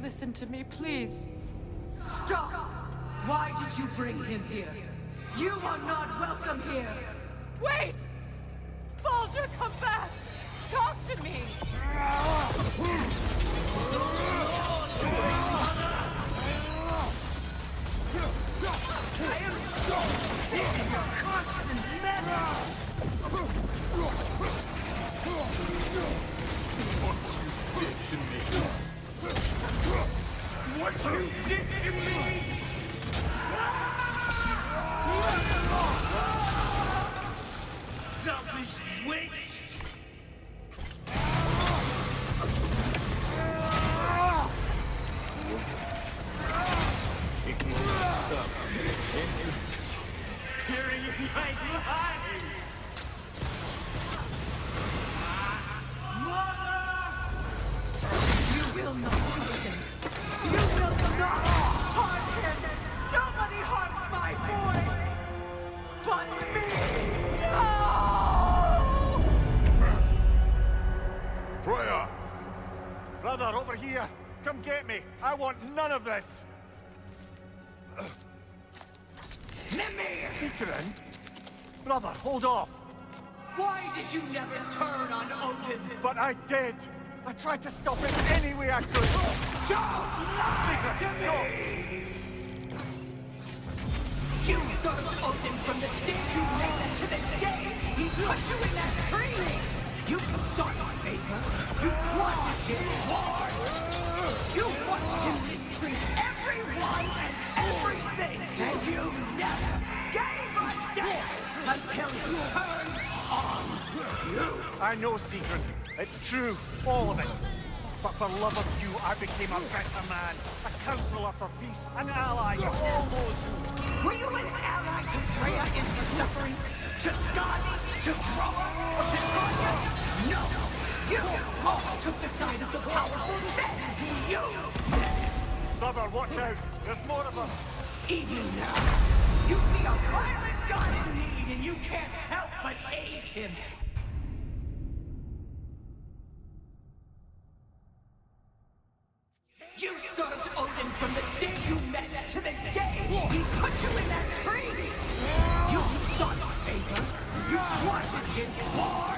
Listen to me, please. Stop! Why did you bring him here? You are not welcome here! Wait! Baldur, come back! Talk to me! I am so sick of your constant menace! What you did to me! Selfish witch! Tearing in my life! You will not kill him! You will not harm him! Nobody harms my boy! But me! No! Freya! Brother, over here! Come get me! I want none of this! Mimir! Sikarin? Brother, hold off! Why did you never turn on Odin? But I did! I tried to stop it any way I could! Don't lie to me! You served Odin from the day you met him to the day he put you in that tree! You sought his favor! You wanted his war! You watched him mistreat everyone and everything! And you never gave a damn until you turned on you! I know, Sigrun. It's true, all of it. But for love of you, I became a better man, a counselor for peace, an ally to all those who... Were you an ally to Freya in her suffering? To Skadi? To Groa? Or to Tanya? No! You all took the side of the powerful, then he used them! Brother, watch out! There's more of them! Even now, you see a violent god in need and you can't help but aid him! You served Odin from the day you met to the day he put you in that tree! You sought his favor, you wanted his war,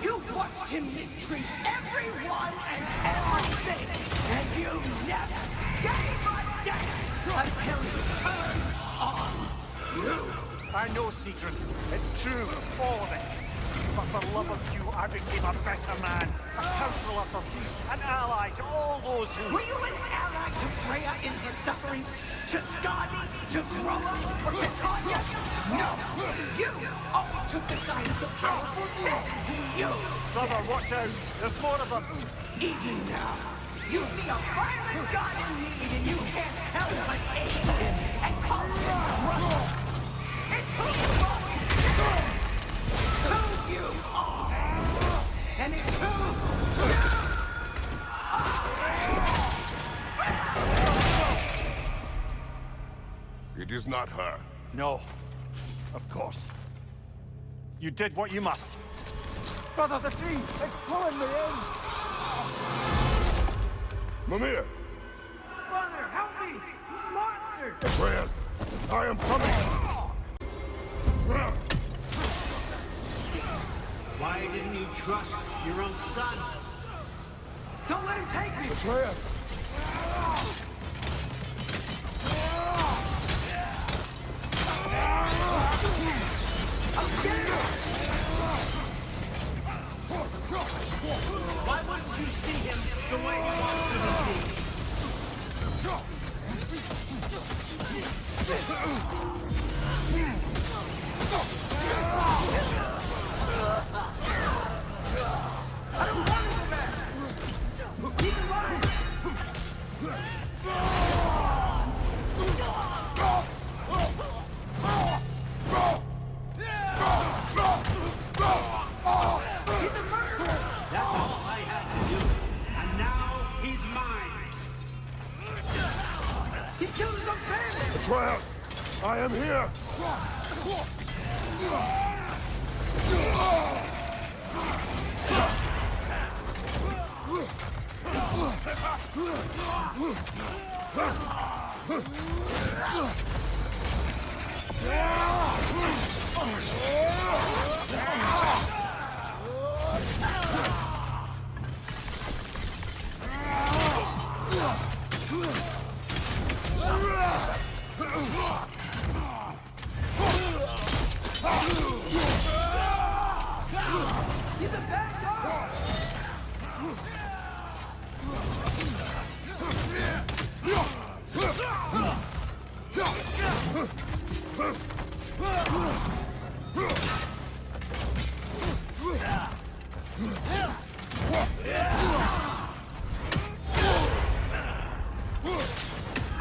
you watched him mistreat everyone and everything, and you never gave a damn until you turned on you! I know, Sigrun. It's true, all of it. But for love of you, I became a better man, a counselor for peace, an ally to all those who... Were you an ally to Freya in her suffering? To Skadi? To Groa? Or to Tanya? No! You all took the side of the powerful, then he used Brother, watch out! There's more of them! Even now, you see a violent god in need and you can't help but aid him and call him brother! It's who you always been! Who you are! And it's who you It is not her. No. Of course. You did what you must. Brother, the tree! It's pulling me in! Mimir! Brother, help me! Monster! Atreus! I am coming! Why didn't you trust your own son? Don't let him take me! Atreus! Why wouldn't you see him the way he wants to be seen? I don't want to go back! Keep it running! He's a murderer! That's all I had to do. And now he's mine. He killed his own family! Atreus! I am here!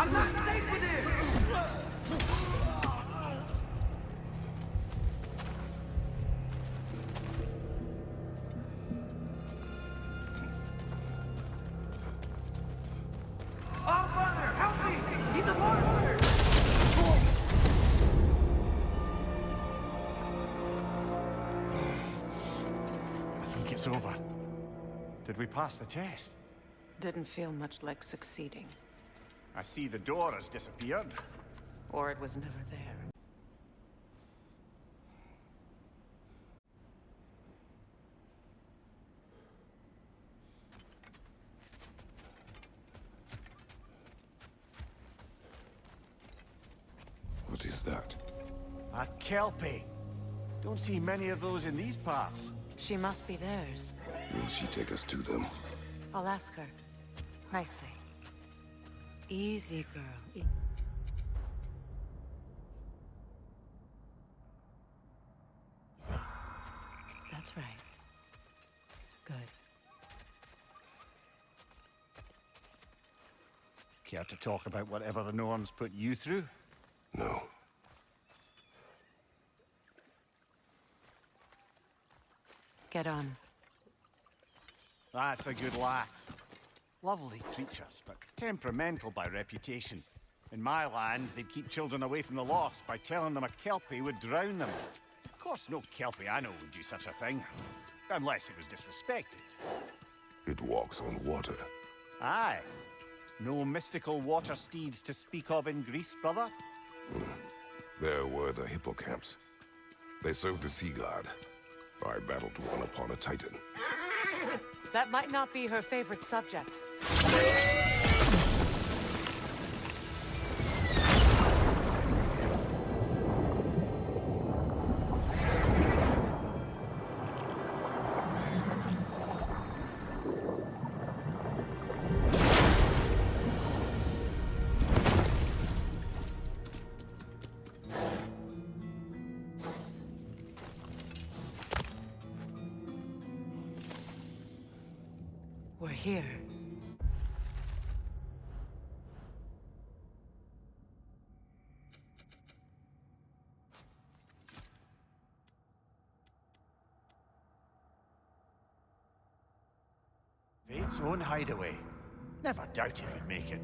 I'm not safe with him! Oh, Father, help me! He's a monster! I think it's over. Did we pass the test? Didn't feel much like succeeding. I see the door has disappeared. Or it was never there. What is that? A Kelpie. Don't see many of those in these parts. She must be theirs. Will she take us to them? I'll ask her. Nicely. Easy, girl. Easy. That's right. Good. Care to talk about whatever the Norns put you through? No. Get on. That's a good lass. Lovely creatures, but temperamental by reputation. In my land, they'd keep children away from the lost by telling them a Kelpie would drown them. Of course, no Kelpie I know would do such a thing. Unless it was disrespected. It walks on water. Aye. No mystical water steeds to speak of in Greece, brother? There were the hippocamps. They served the sea god. I battled one upon a titan. That might not be her favorite subject. We're here. Fate's own hideaway. Never doubted we'd make it.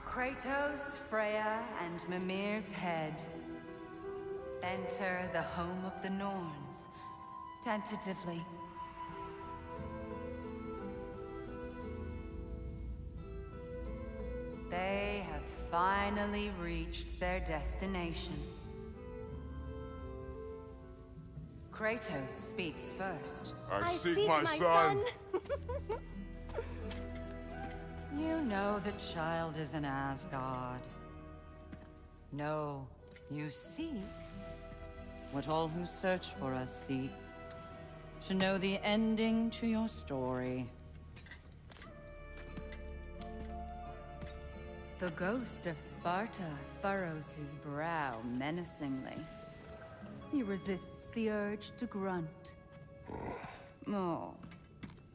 Kratos, Freya, and Mimir's head. Enter the home of the Norns, tentatively. They have finally reached their destination. Kratos speaks first. I seek my son. You know the child is in Asgard. No, you seek what all who search for us seek. To know the ending to your story. The ghost of Sparta furrows his brow menacingly. He resists the urge to grunt. Oh,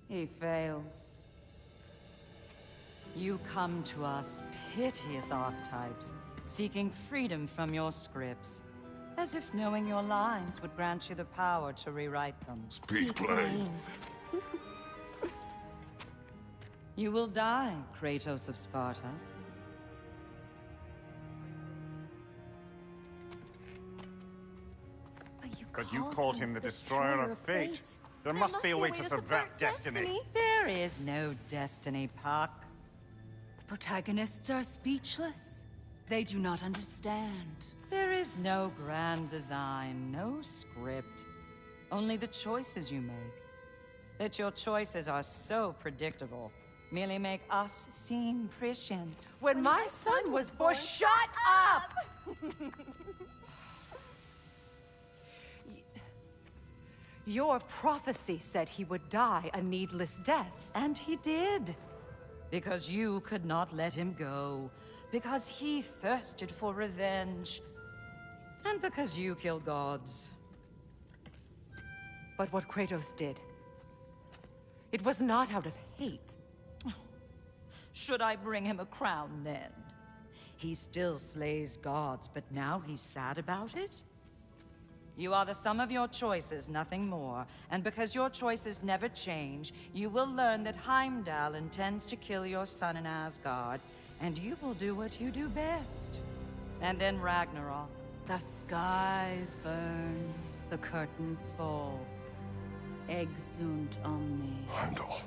he fails. You come to us, piteous archetypes, seeking freedom from your scripts. As if knowing your lines would grant you the power to rewrite them. Speak plain. You will die, Kratos of Sparta. But you called him the Destroyer of Fate. There must be a way to subvert destiny. There There is no destiny, Puck. The protagonists are speechless. They do not understand. There is no grand design, no script. Only the choices you make. That your choices are so predictable merely make us seem prescient. When my son was born, shut up! Your prophecy said he would die a needless death. And he did. Because you could not let him go. Because he thirsted for revenge. And because you kill gods. But what Kratos did, it was not out of hate. Should I bring him a crown then? He still slays gods, but now he's sad about it? You are the sum of your choices, nothing more. And because your choices never change, you will learn that Heimdall intends to kill your son in Asgard, and you will do what you do best. And then Ragnarok. The skies burn, the curtains fall. Exunt omnes. Heimdall.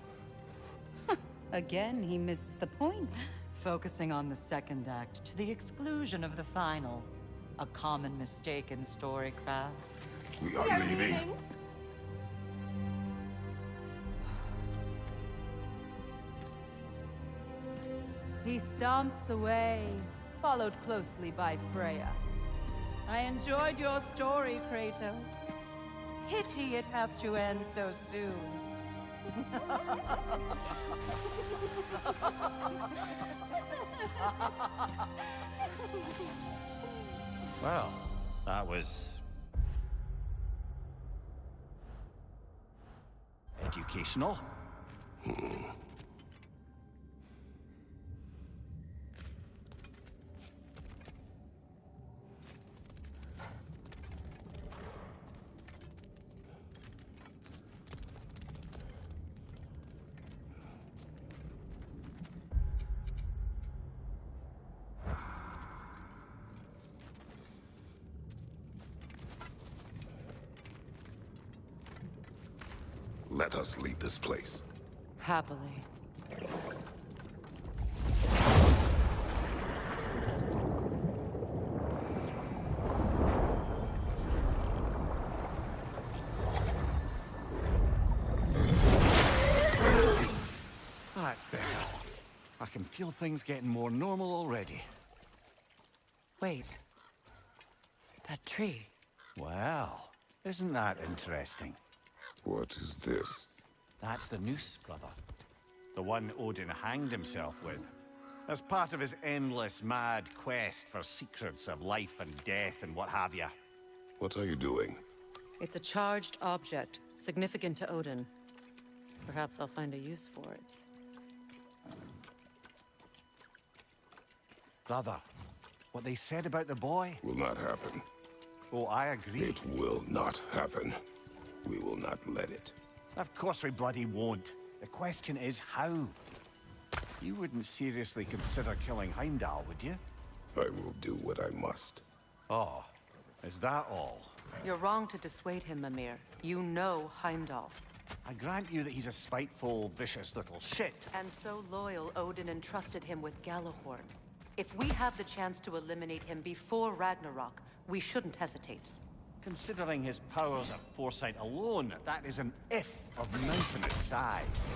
Again, he misses the point. Focusing on the second act to the exclusion of the final. A common mistake in storycraft. We are leaving. He stomps away, followed closely by Freya. I enjoyed your story, Kratos. Pity it has to end so soon. Well, that was... educational. Let us leave this place. Happily. That's better. I can feel things getting more normal already. Wait. That tree. Well, isn't that interesting? What is this? That's the noose, brother. The one Odin hanged himself with. As part of his endless, mad quest for secrets of life and death and what have you. What are you doing? It's a charged object, significant to Odin. Perhaps I'll find a use for it. Brother, what they said about the boy? Will not happen. Oh, I agree. It will not happen. We will not let it. Of course we bloody won't. The question is how? You wouldn't seriously consider killing Heimdall, would you? I will do what I must. Oh, is that all? You're wrong to dissuade him, Mimir. You know Heimdall. I grant you that he's a spiteful, vicious little shit. And so loyal, Odin entrusted him with Gjallarhorn. If we have the chance to eliminate him before Ragnarok, we shouldn't hesitate. Considering his powers of foresight alone, that is an if of mountainous size.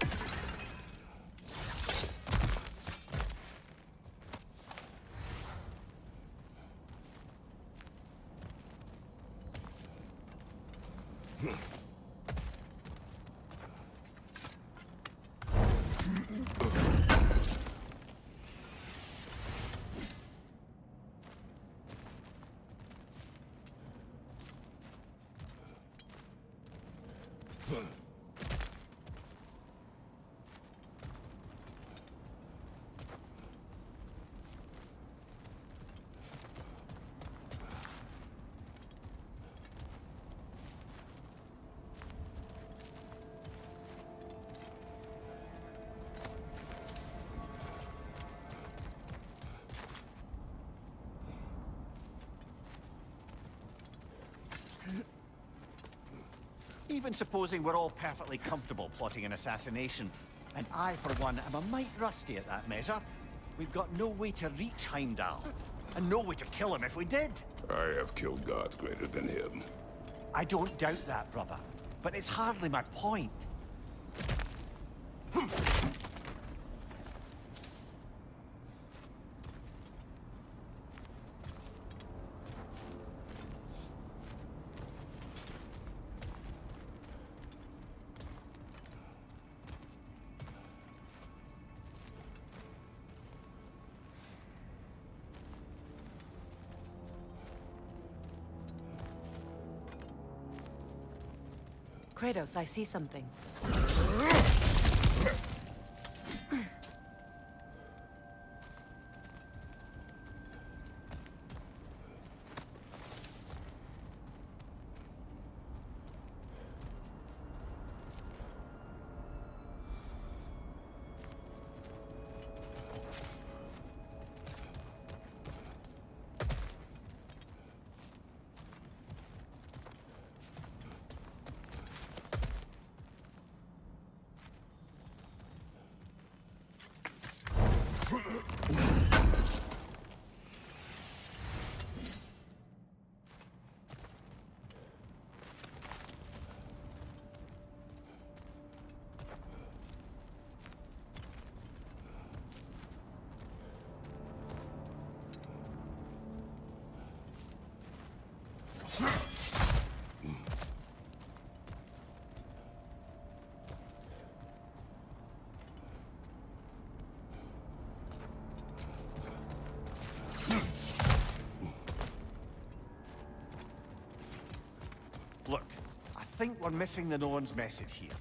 Even supposing we're all perfectly comfortable plotting an assassination, And I, for one, am a mite rusty at that measure. We've got no way to reach Heimdall, and no way to kill him if we did. I have killed gods greater than him. I don't doubt that, brother. But it's hardly my point. Kratos, I see something. Look, I think we're missing the Norn's message here.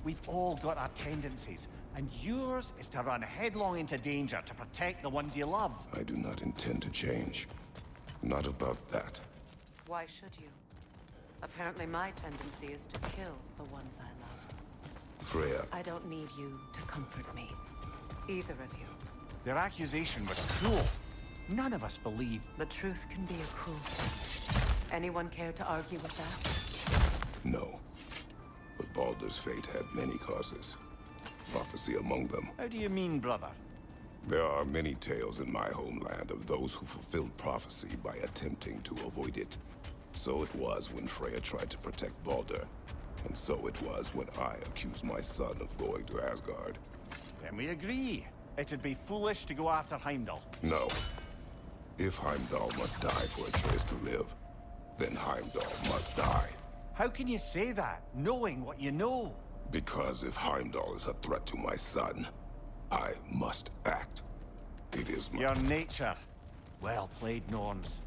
We've all got our tendencies, and yours is to run headlong into danger to protect the ones you love. I do not intend to change. Not about that. Why should you? Apparently my tendency is to kill the ones I love. Freya, I don't need you to comfort me. Either of you. Their accusation was cruel. None of us believe. The truth can be a cruel thing. Anyone care to argue with that? no. But Baldur's fate had many causes. Prophecy among them. How do you mean, brother? There are many tales in my homeland of those who fulfilled prophecy by attempting to avoid it. So it was when Freya tried to protect Baldur. And so it was when I accused my son of going to Asgard. Then we agree. It'd be foolish to go after Heimdall. No. If Heimdall must die for Atreus to live, then Heimdall must die. How can you say that, knowing what you know? Because if Heimdall is a threat to my son, I must act. It is my... Your nature. Well played, Norns.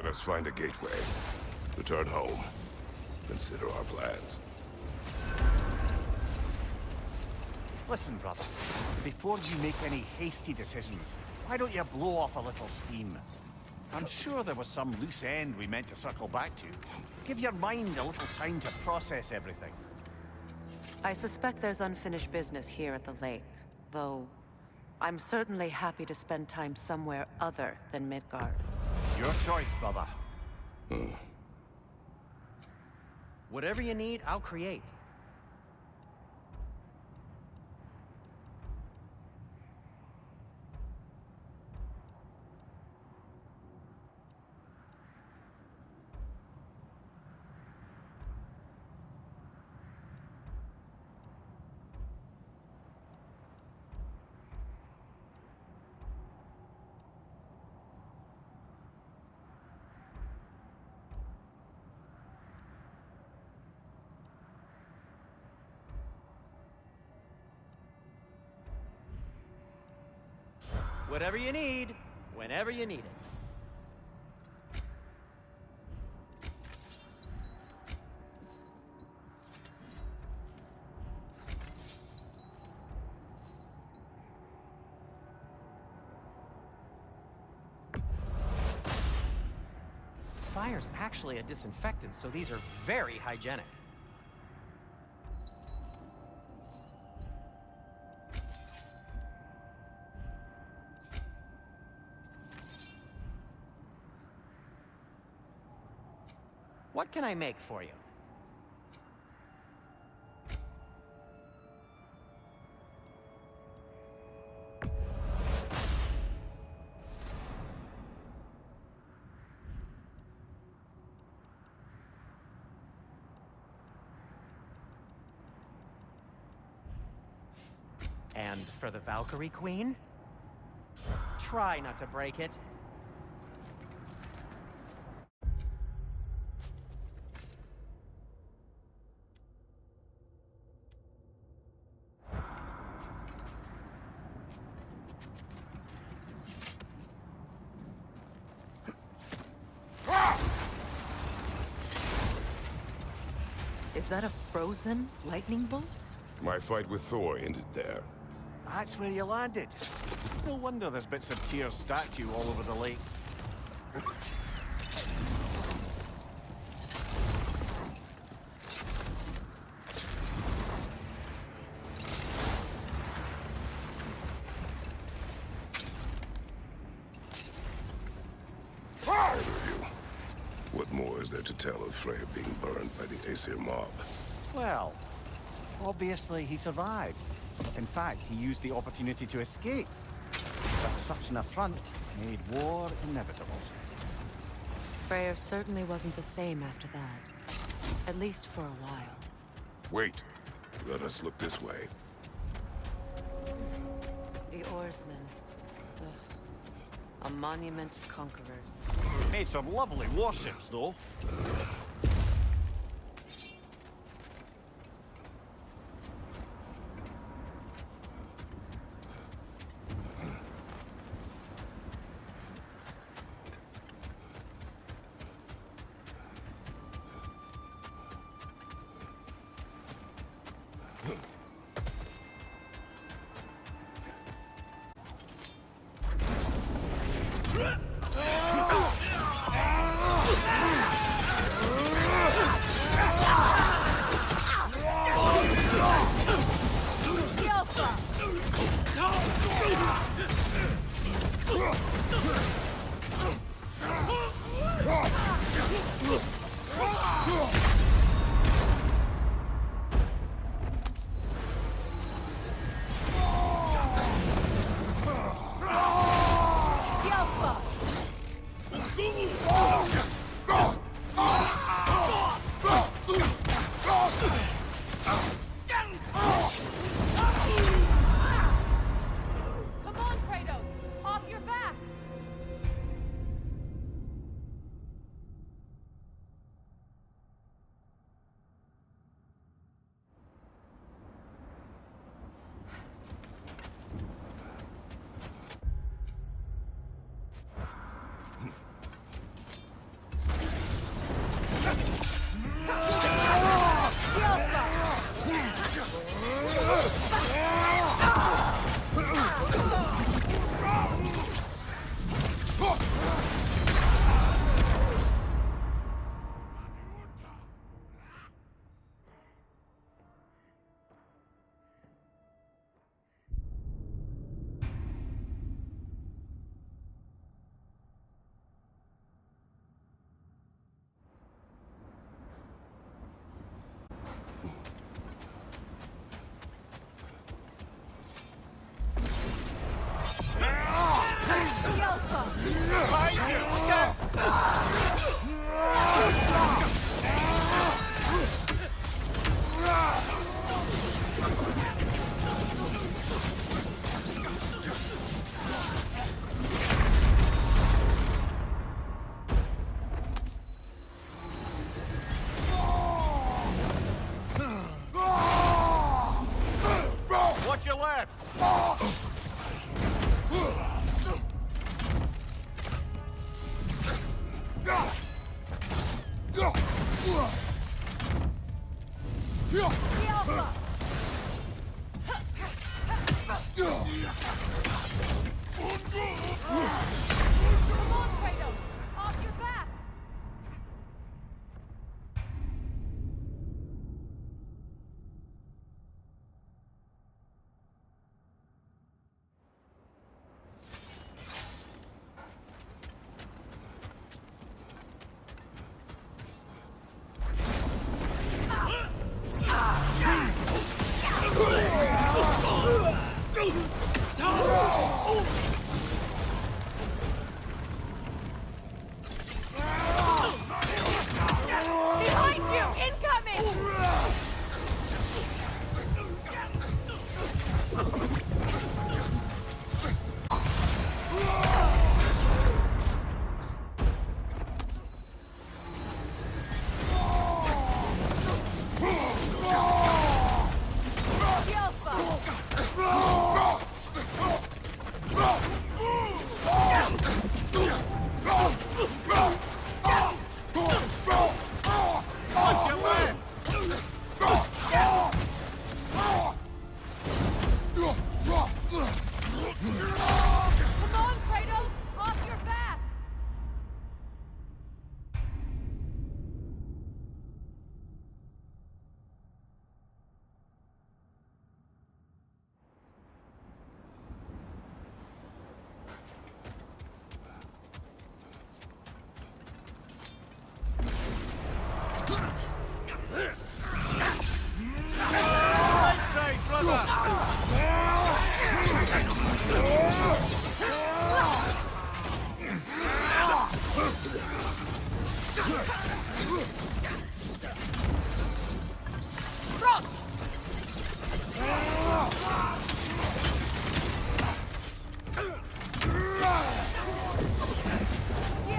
Let's find a gateway. Return home. Consider our plans. Listen, brother. Before you make any hasty decisions, why don't you blow off a little steam? I'm sure there was some loose end we meant to circle back to. Give your mind a little time to process everything. I suspect there's unfinished business here at the lake, though I'm certainly happy to spend time somewhere other than Midgard. Your choice, brother. Whatever you need, I'll create. Whatever you need, whenever you need it. Fire's actually a disinfectant, so these are very hygienic. What can I make for you? And for the Valkyrie Queen? Try not to break it. Is that a frozen lightning bolt? My fight with Thor ended there. That's where you landed. No wonder there's bits of Tyr's statue all over the lake. Either of you. What more is there to tell of Freya being burned by the Aesir mob? Well, obviously he survived. In fact, he used the opportunity to escape. But such an affront made war inevitable. Freyr certainly wasn't the same after that. At least for a while. Wait. Let us look this way. The Oarsmen. Ugh. A monument to conquerors. Made some lovely warships, though. Alpha! Come on, Kratos! Off your back! Behind you! Incoming! Come on, Kratos! Off your back!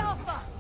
Alpha!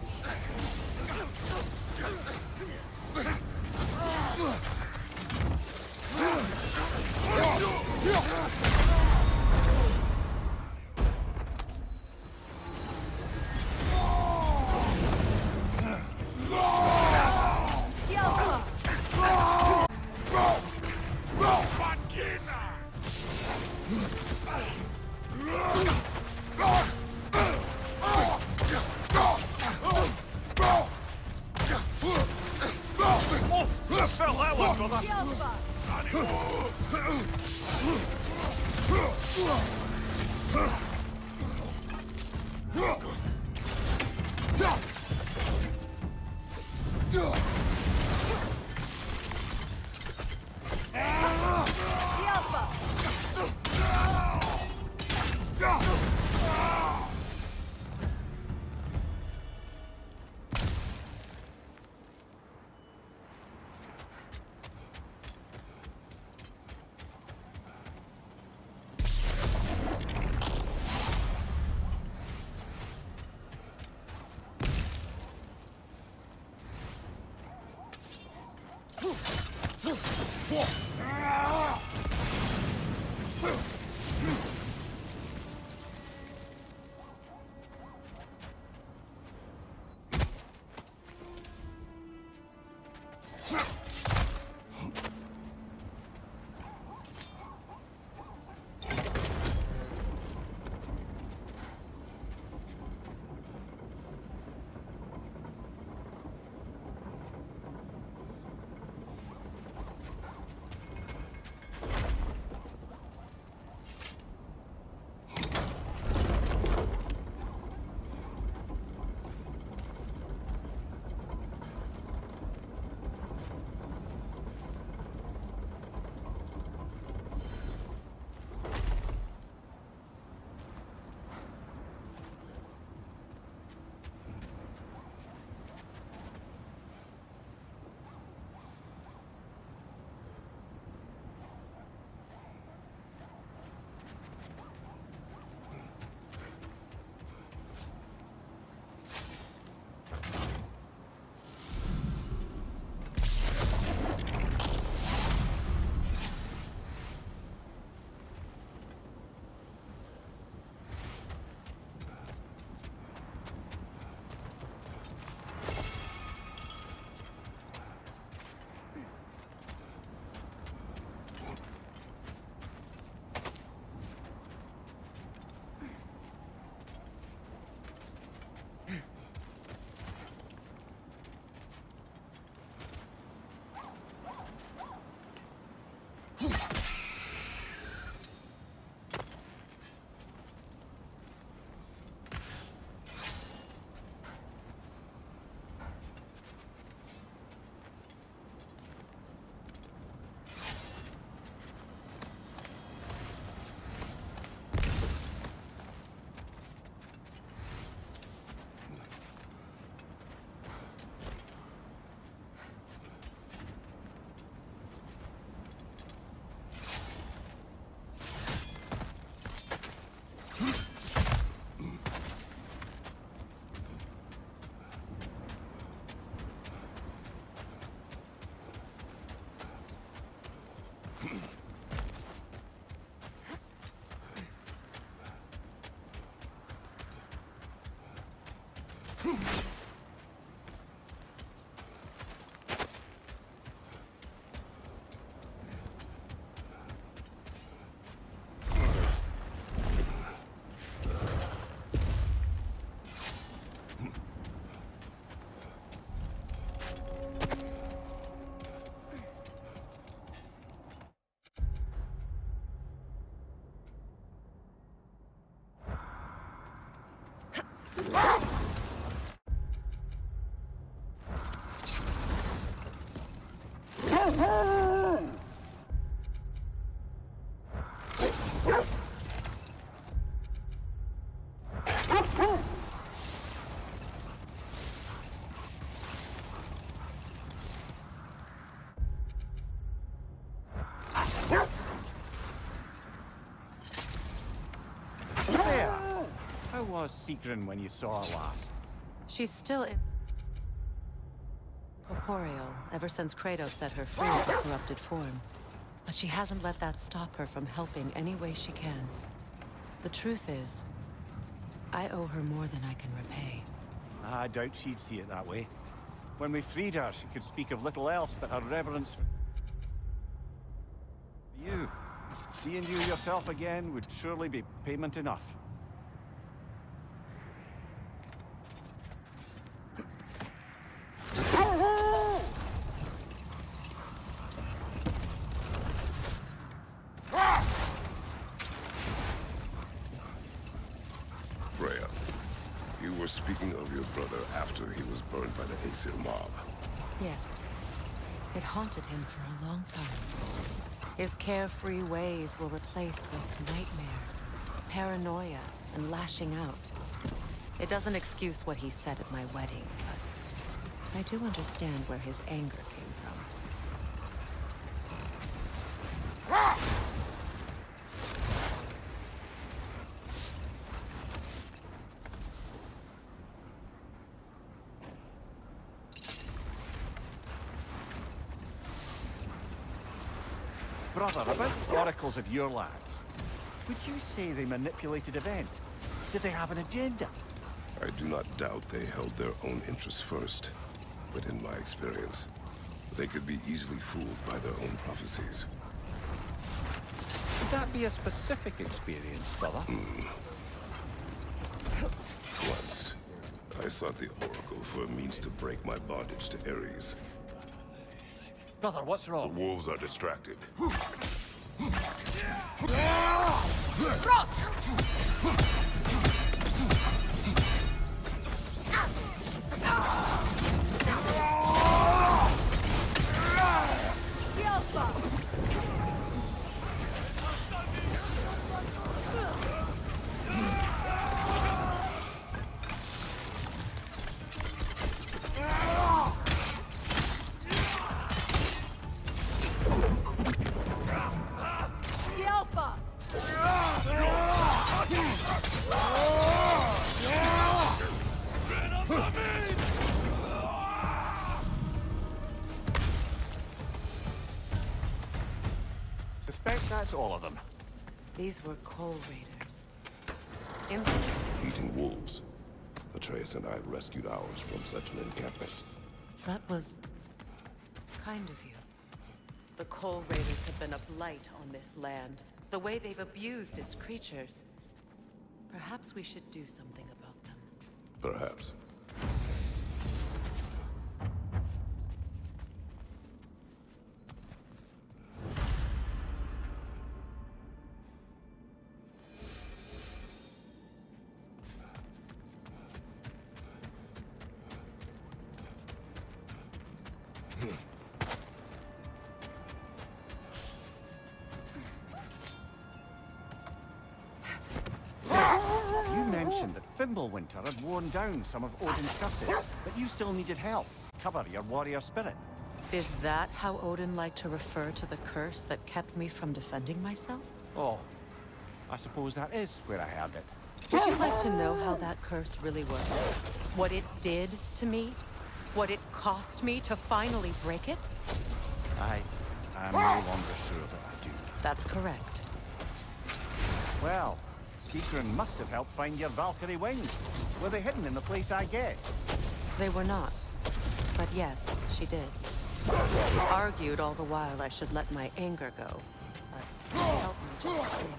There! How was Sigrun when you saw her last? She's still corporeal ever since Kratos set her free of the corrupted form. But she hasn't let that stop her from helping any way she can. The truth is, I owe her more than I can repay. I doubt she'd see it that way. When we freed her, she could speak of little else but her reverence for you. Seeing you yourself again would surely be payment enough. Freya, you were speaking of your brother after he was burned by the Aesir mob. Yes. It haunted him for a long time. His carefree ways were replaced with nightmares, paranoia, and lashing out. It doesn't excuse what he said at my wedding, but I do understand where his anger came from. Brother, about the oracles of your lads, would you say they manipulated events? Did they have an agenda? I do not doubt they held their own interests first, but in my experience, they could be easily fooled by their own prophecies. Would that be a specific experience, brother? Once, I sought the Oracle for a means to break my bondage to Ares. Brother, what's The wrong? wolves are distracted. The Alpha! Suspect that's all of them. These were Coal Raiders. Infamous. Eating wolves. Atreus and I rescued ours from such an encampment. That was kind of you. The Coal Raiders have been a blight on this land. The way they've abused its creatures. Perhaps we should do something about them. Perhaps. You mentioned that Fimbulwinter had worn down some of Odin's curses, but you still needed help. Cover your warrior spirit. Is that how Odin liked to refer to the curse that kept me from defending myself? Oh, I suppose that is where I heard it. Would you like to know how that curse really worked? What it did to me? What it cost me to finally break it? I'm no longer sure that I do. That's correct. Well, Sigrun must have helped find your Valkyrie wings. Were they hidden in the place I guessed? They were not. But yes, she did. Argued all the while I should let my anger go. But she helped me just the same.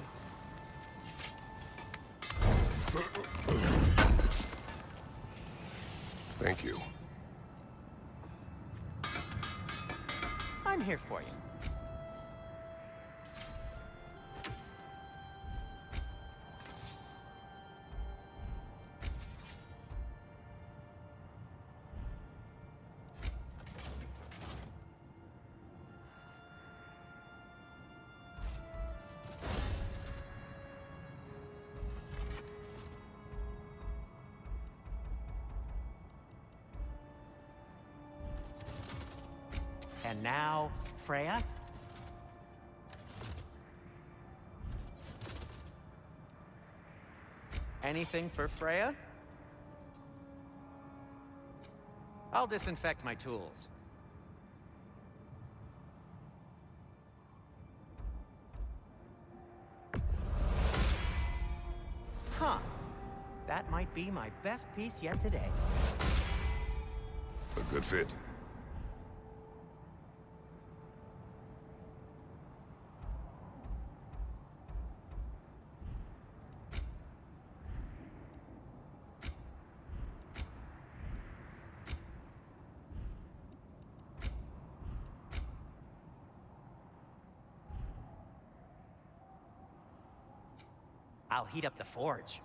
Thank you. I'm here for you. And now, Freya? Anything for Freya? I'll disinfect my tools. Huh. That might be my best piece yet today. A good fit. I'll heat up the forge.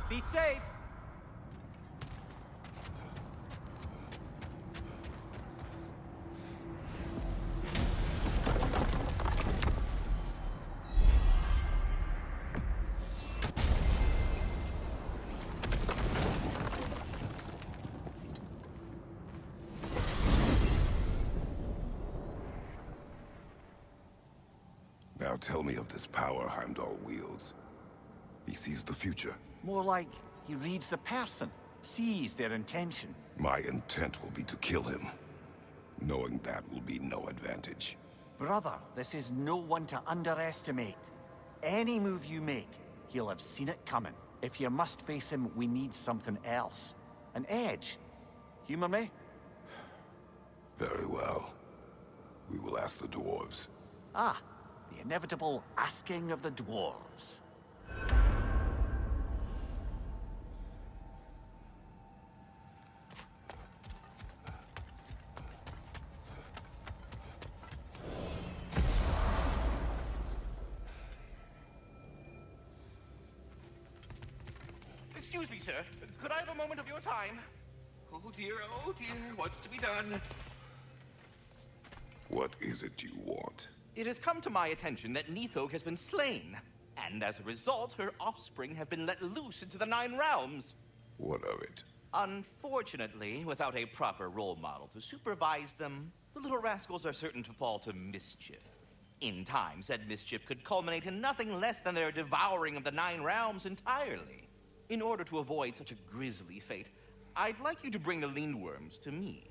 Be safe! Now tell me of this power Heimdall wields. He sees the future. More like he reads the person, sees their intention. My intent will be to kill him. Knowing that will be no advantage. Brother, this is no one to underestimate. Any move you make, he'll have seen it coming. If you must face him, we need something else. An edge. Humor me? Very well. We will ask the dwarves. Ah, the inevitable asking of the dwarves. Excuse me, sir. Could I have a moment of your time? Oh dear, what's to be done? What is it you want? It has come to my attention that Nithog has been slain, and as a result, her offspring have been let loose into the Nine Realms. What of it? Unfortunately, without a proper role model to supervise them, the little rascals are certain to fall to mischief. In time, said mischief could culminate in nothing less than their devouring of the Nine Realms entirely. In order to avoid such a grisly fate, I'd like you to bring the Lindworms to me.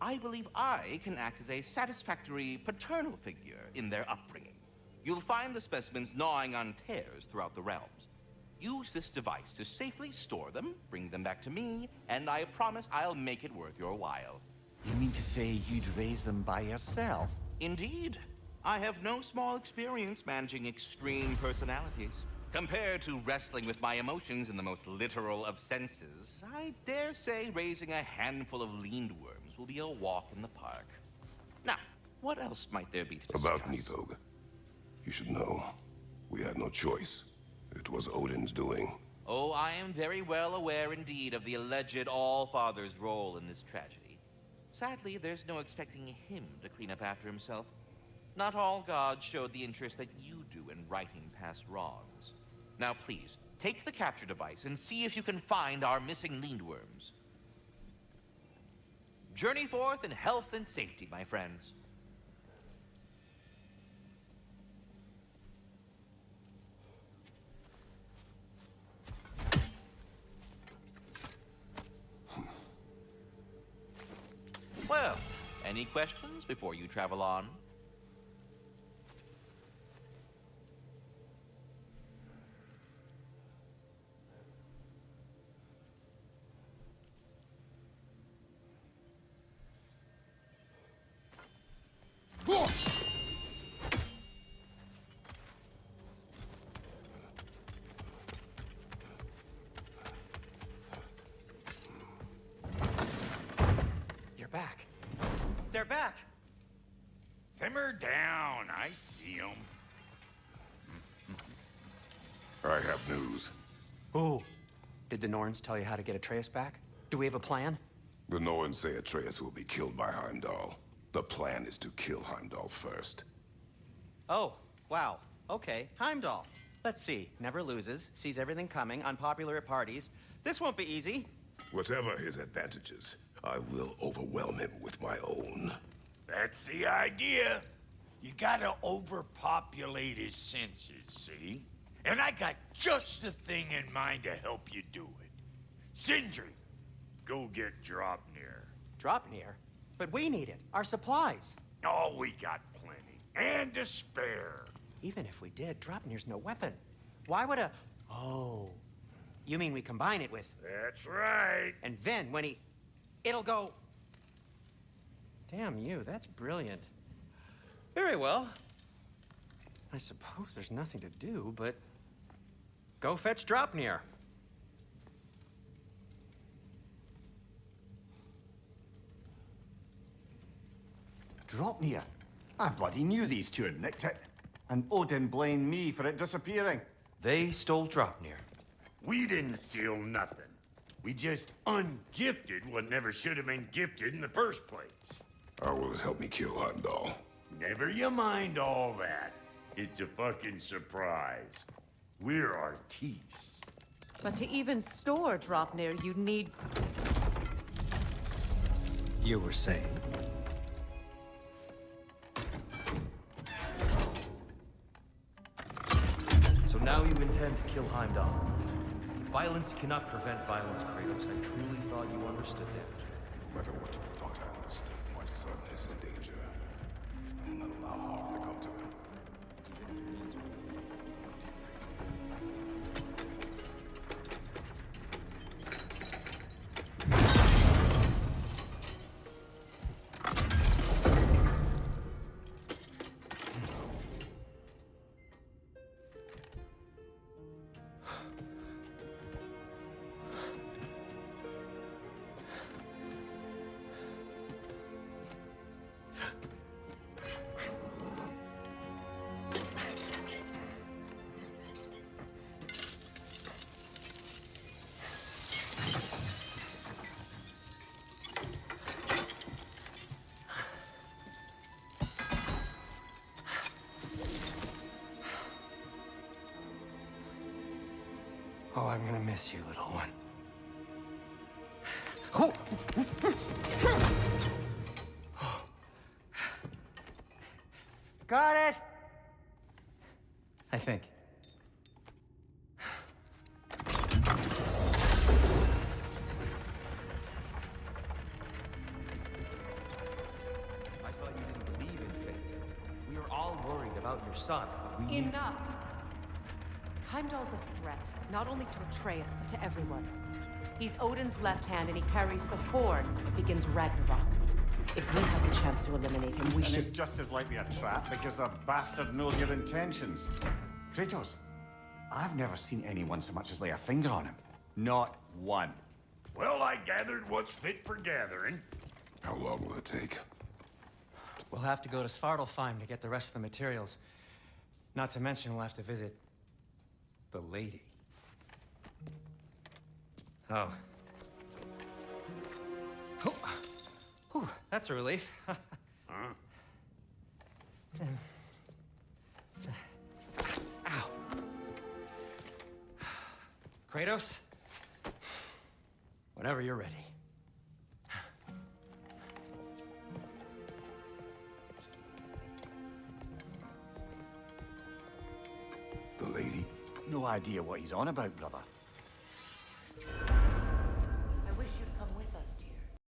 I believe I can act as a satisfactory paternal figure in their upbringing. You'll find the specimens gnawing on tears throughout the realms. Use this device to safely store them, bring them back to me, and I promise I'll make it worth your while. You mean to say you'd raise them by yourself? Indeed. I have no small experience managing extreme personalities. Compared to wrestling with my emotions in the most literal of senses, I dare say raising a handful of Lindworms will be a walk in the park. Now, what else might there be to discuss? About Nithog. You should know, we had no choice. It was Odin's doing. Oh, I am very well aware indeed of the alleged All-Father's role in this tragedy. Sadly, there's no expecting him to clean up after himself. Not all gods showed the interest that you do in righting past wrongs. Now please, take the capture device and see if you can find our missing Lindworms. Journey forth in health and safety, my friends. Well, any questions before you travel on? You're back. They're back! Simmer down, I see 'em. I have news. Ooh. Did the Norns tell you how to get Atreus back? Do we have a plan? The Norns say Atreus will be killed by Heimdall. The plan is to kill Heimdall first. Oh, wow. Okay, Heimdall. Let's see. Never loses, sees everything coming, unpopular at parties. This won't be easy. Whatever his advantages, I will overwhelm him with my own. That's the idea. You gotta overpopulate his senses, see? And I got just the thing in mind to help you do it. Sindri, go get Dropnir. Dropnir? But we need it. Our supplies. Oh, we got plenty. And to spare. Even if we did, Dropnir's no weapon. Why would a... Oh. You mean we combine it with... That's right. And then when he... It'll go... Damn you, that's brilliant. Very well. I suppose there's nothing to do, but... Go fetch Dropnir. Dropnir? I bloody knew these two had nicked it. And Odin blamed me for it disappearing. They stole Dropnir. We didn't steal nothing. We just ungifted what never should have been gifted in the first place. How will it help me kill Heimdall? Never you mind all that. It's a fucking surprise. We're artistes. But to even store Dropnir, you'd need... You were saying? So now you intend to kill Heimdall. Violence cannot prevent violence, Kratos. I truly thought you understood that. No matter what you thought I understood, my son is in danger. I will not allow harm to come to him. Oh, I'm gonna miss you, little one. Oh. Got it! I think. I thought you didn't believe in fate. We were all worried about your son. We need... Enough! Heimdall's a threat, not only to Atreus, but to everyone. He's Odin's left hand, and he carries the horn that begins Ragnarok. If we have the chance to eliminate him, we And should... it's just as likely a trap because the bastard knows your intentions. Kratos, I've never seen anyone so much as lay a finger on him. Not one. Well, I gathered what's fit for gathering. How long will it take? We'll have to go to Svartalfheim to get the rest of the materials. Not to mention we'll have to visit... the lady. Oh. Whew, that's a relief. Ow. Kratos? Whenever you're ready. The lady? No idea what he's on about, brother.